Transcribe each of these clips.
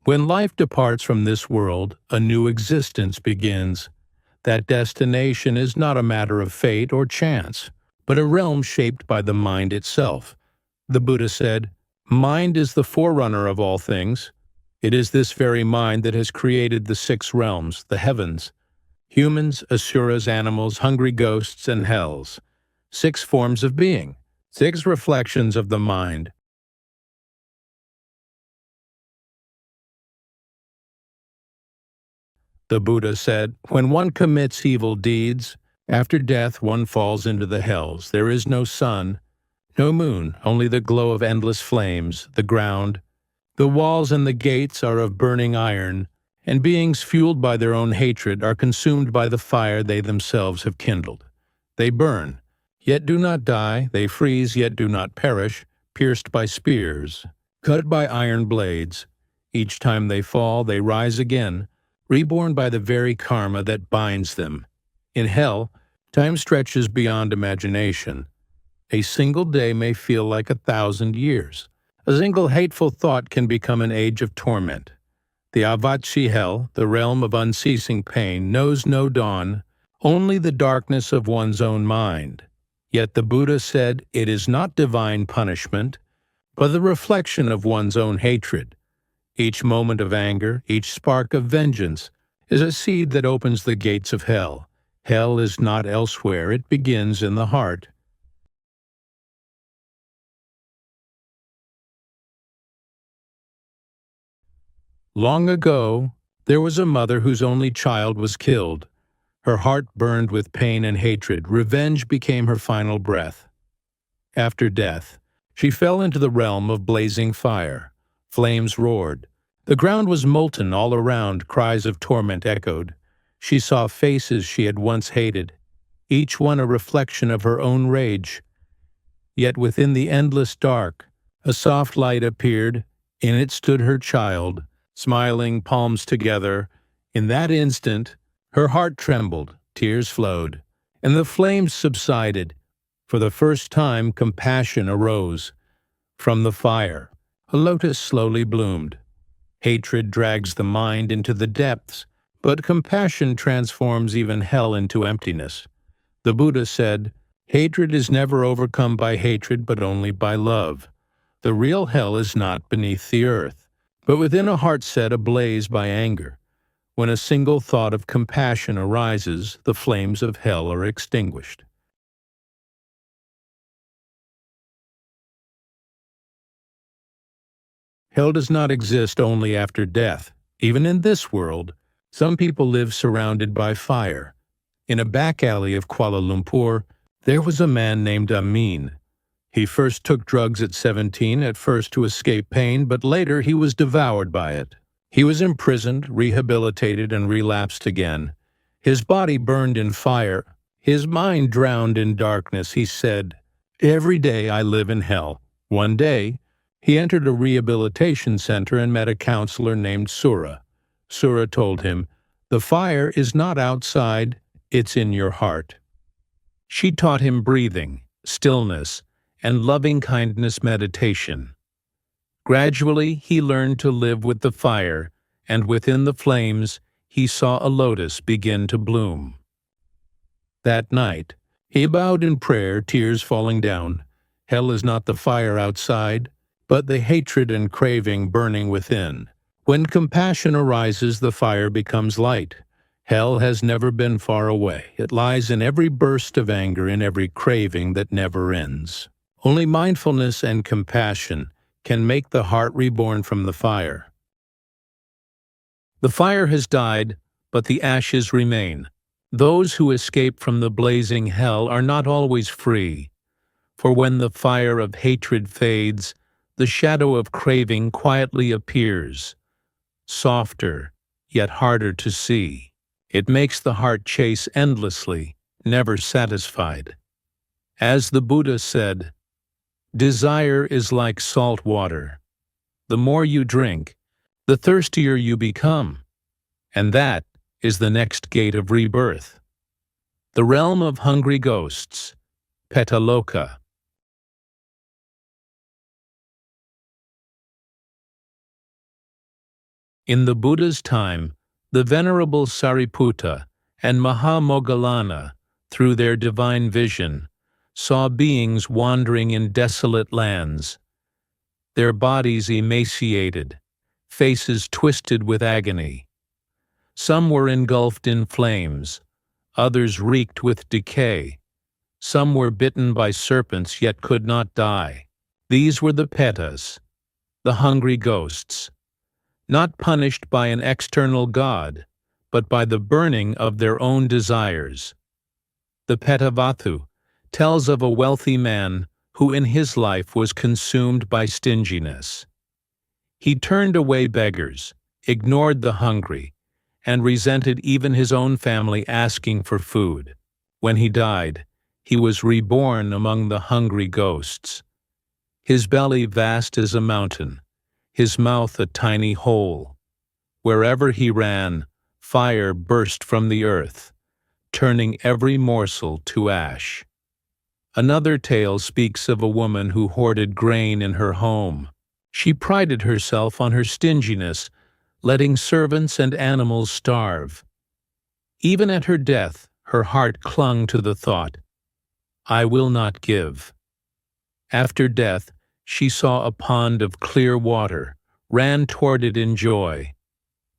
When life departs from this world, a new existence begins. That destination is not a matter of fate or chance, but a realm shaped by the mind itself. The Buddha said, "Mind is the forerunner of all things. It is this very mind that has created the 6 realms, the heavens, humans, asuras, animals, hungry ghosts, and hells. 6 forms of being, 6 reflections of the mind." The Buddha said, "When one commits evil deeds, after death one falls into the hells. There is no sun, no moon, only the glow of endless flames, the ground. The walls and the gates are of burning iron, and beings fueled by their own hatred are consumed by the fire they themselves have kindled. They burn, yet do not die, they freeze, yet do not perish, pierced by spears, cut by iron blades. Each time they fall, they rise again, reborn by the very karma that binds them. In hell, time stretches beyond imagination. A single day may feel like 1,000 years. A single hateful thought can become an age of torment. The Avatsi hell, the realm of unceasing pain, knows no dawn, only the darkness of one's own mind. Yet the Buddha said it is not divine punishment, but the reflection of one's own hatred. Each moment of anger, each spark of vengeance, is a seed that opens the gates of hell. Hell is not elsewhere, it begins in the heart. Long ago, there was a mother whose only child was killed. Her heart burned with pain and hatred. Revenge became her final breath. After death, she fell into the realm of blazing fire. Flames roared. The ground was molten all around, cries of torment echoed. She saw faces she had once hated, each one a reflection of her own rage. Yet within the endless dark, a soft light appeared. In it stood her child, smiling, palms together. In that instant, her heart trembled, tears flowed, and the flames subsided. For the first time, compassion arose. From the fire, a lotus slowly bloomed. Hatred drags the mind into the depths, but compassion transforms even hell into emptiness. The Buddha said, "Hatred is never overcome by hatred, but only by love. The real hell is not beneath the earth, but within a heart set ablaze by anger. When a single thought of compassion arises, the flames of hell are extinguished." Hell does not exist only after death. Even in this world, some people live surrounded by fire. In a back alley of Kuala Lumpur, there was a man named Amin. He first took drugs at 17, at first to escape pain, but later he was devoured by it. He was imprisoned, rehabilitated, and relapsed again. His body burned in fire. His mind drowned in darkness. He said, "Every day I live in hell." One day, he entered a rehabilitation center and met a counselor named Sura. Sura told him, "The fire is not outside, it's in your heart." She taught him breathing, stillness, and loving-kindness meditation. Gradually, he learned to live with the fire, and within the flames, he saw a lotus begin to bloom. That night, he bowed in prayer, tears falling down. Hell is not the fire outside, but the hatred and craving burning within. When compassion arises, the fire becomes light. Hell has never been far away. It lies in every burst of anger, in every craving that never ends. Only mindfulness and compassion can make the heart reborn from the fire. The fire has died, but the ashes remain. Those who escape from the blazing hell are not always free. For when the fire of hatred fades, the shadow of craving quietly appears, softer, yet harder to see. It makes the heart chase endlessly, never satisfied. As the Buddha said, "Desire is like salt water. The more you drink, the thirstier you become, and that is the next gate of rebirth. The realm of hungry ghosts, Peta-loka." In the Buddha's time, the Venerable Sariputta and Mahamoggallana, through their divine vision, saw beings wandering in desolate lands, their bodies emaciated, faces twisted with agony. Some were engulfed in flames, others reeked with decay. Some were bitten by serpents yet could not die. These were the Petas, the hungry ghosts, not punished by an external god, but by the burning of their own desires. The Petavatthu tells of a wealthy man who in his life was consumed by stinginess. He turned away beggars, ignored the hungry, and resented even his own family asking for food. When he died, he was reborn among the hungry ghosts. His belly vast as a mountain, his mouth a tiny hole. Wherever he ran, fire burst from the earth, turning every morsel to ash. Another tale speaks of a woman who hoarded grain in her home. She prided herself on her stinginess, letting servants and animals starve. Even at her death, her heart clung to the thought, "I will not give." After death, she saw a pond of clear water, ran toward it in joy.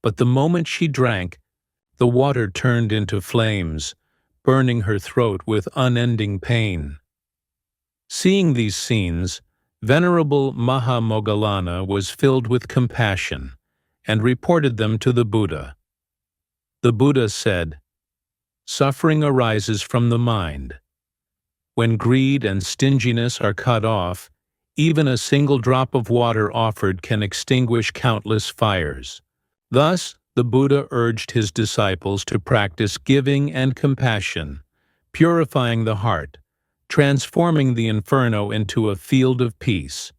But the moment she drank, the water turned into flames, burning her throat with unending pain. Seeing these scenes, Venerable Mahamoggallana was filled with compassion and reported them to the Buddha. The Buddha said, "Suffering arises from the mind. When greed and stinginess are cut off, even a single drop of water offered can extinguish countless fires." Thus, the Buddha urged his disciples to practice giving and compassion, purifying the heart, transforming the inferno into a field of peace.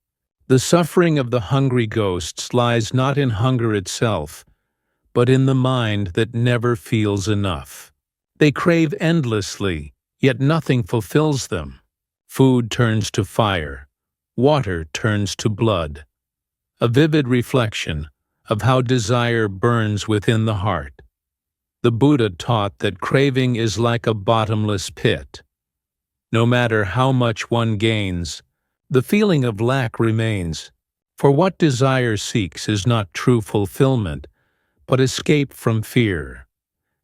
The suffering of the hungry ghosts lies not in hunger itself, but in the mind that never feels enough. They crave endlessly, yet nothing fulfills them. Food turns to fire, water turns to blood. A vivid reflection of how desire burns within the heart. The Buddha taught that craving is like a bottomless pit. No matter how much one gains, the feeling of lack remains, for what desire seeks is not true fulfillment, but escape from fear.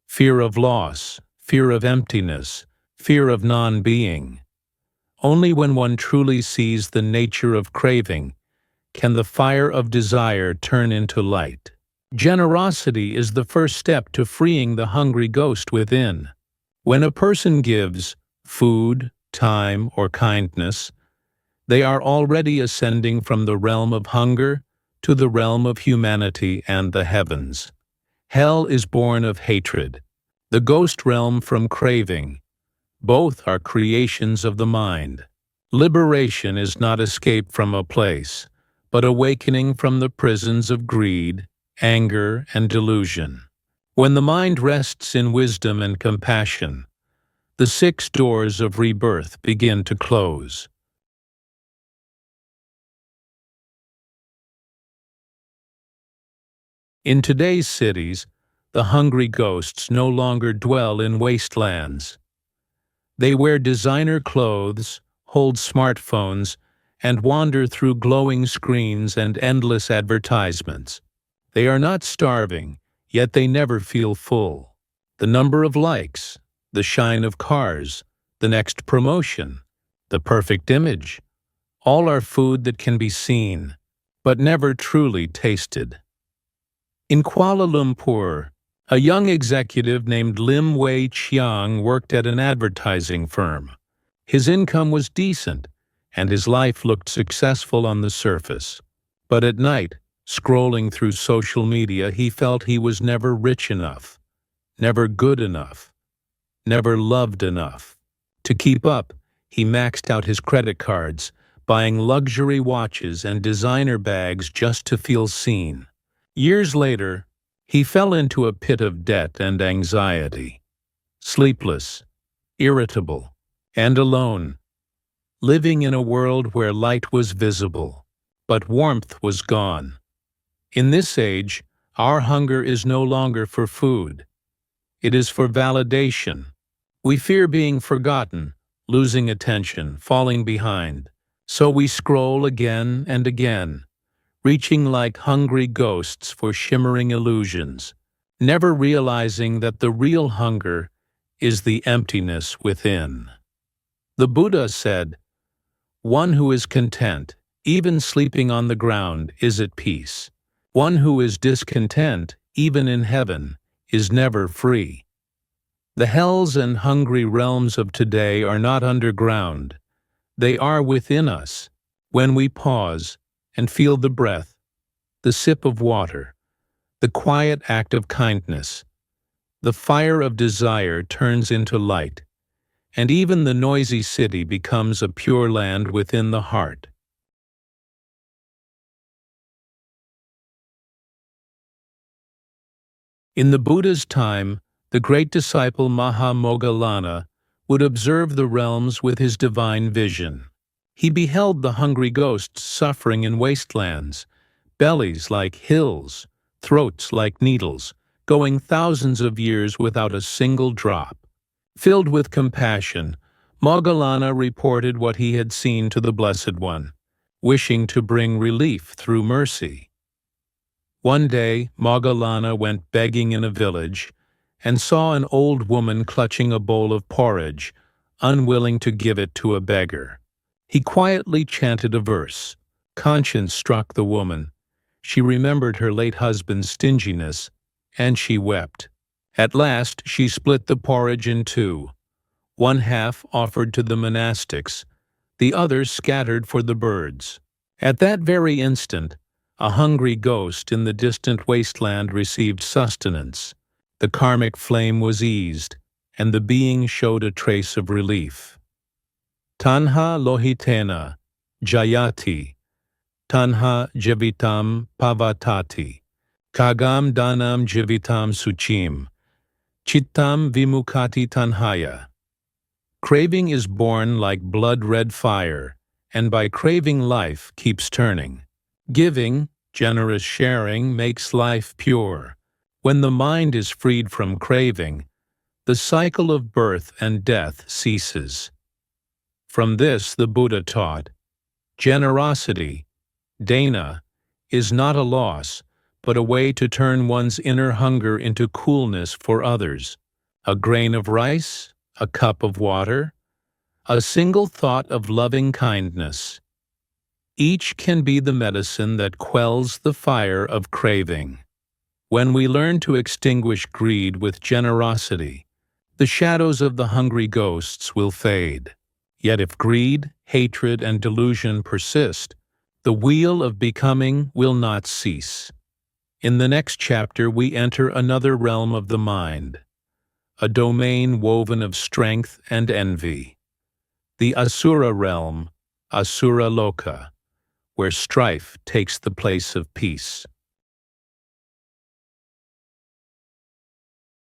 Fear of loss, fear of emptiness, fear of non-being. Only when one truly sees the nature of craving can the fire of desire turn into light. Generosity is the first step to freeing the hungry ghost within. When a person gives food, time, or kindness, they are already ascending from the realm of hunger to the realm of humanity and the heavens. Hell is born of hatred, the ghost realm from craving. Both are creations of the mind. Liberation is not escape from a place, but awakening from the prisons of greed, anger, and delusion. When the mind rests in wisdom and compassion, the 6 doors of rebirth begin to close. In today's cities, the hungry ghosts no longer dwell in wastelands. They wear designer clothes, hold smartphones, and wander through glowing screens and endless advertisements. They are not starving, yet they never feel full. The number of likes, the shine of cars, the next promotion, the perfect image, all are food that can be seen, but never truly tasted. In Kuala Lumpur, a young executive named Lim Wei Chiang worked at an advertising firm. His income was decent, and his life looked successful on the surface. But at night, scrolling through social media, he felt he was never rich enough, never good enough, never loved enough. To keep up, he maxed out his credit cards, buying luxury watches and designer bags just to feel seen. Years later, he fell into a pit of debt and anxiety. Sleepless, irritable, and alone, living in a world where light was visible, but warmth was gone. In this age, Our hunger is no longer for food. It is for validation. We fear being forgotten, losing attention, falling behind. So we scroll again and again, reaching like hungry ghosts for shimmering illusions, never realizing that the real hunger is the emptiness within. The Buddha said, "One who is content, even sleeping on the ground, is at peace. One who is discontent, even in heaven, is never free." The hells and hungry realms of today are not underground. They are within us, when we pause and feel the breath, the sip of water, the quiet act of kindness. The fire of desire turns into light, and even the noisy city becomes a pure land within the heart. In the Buddha's time, the great disciple Mahamoggallana would observe the realms with his divine vision. He beheld the hungry ghosts suffering in wastelands, bellies like hills, throats like needles, going thousands of years without a single drop. Filled with compassion, Moggallana reported what he had seen to the Blessed One, wishing to bring relief through mercy. One day, Moggallana went begging in a village and saw an old woman clutching a bowl of porridge, unwilling to give it to a beggar. He quietly chanted a verse. Conscience struck the woman. She remembered her late husband's stinginess, and she wept. At last, she split the porridge in two. One half offered to the monastics, the other scattered for the birds. At that very instant, a hungry ghost in the distant wasteland received sustenance. The karmic flame was eased, and the being showed a trace of relief. Tanha lohitena jayati, tanha jivitam pavatati, kagam danam jivitam suchim, chittam vimukati tanhaya. Craving is born like blood-red fire, and by craving life keeps turning. Giving, generous sharing, makes life pure. When the mind is freed from craving, the cycle of birth and death ceases. From this the Buddha taught, generosity, dana, is not a loss, but a way to turn one's inner hunger into coolness for others. A grain of rice, a cup of water, a single thought of loving kindness. Each can be the medicine that quells the fire of craving. When we learn to extinguish greed with generosity, the shadows of the hungry ghosts will fade. Yet if greed, hatred, and delusion persist, the wheel of becoming will not cease. In the next chapter, we enter another realm of the mind, a domain woven of strength and envy. The Asura realm, Asura-loka, where strife takes the place of peace.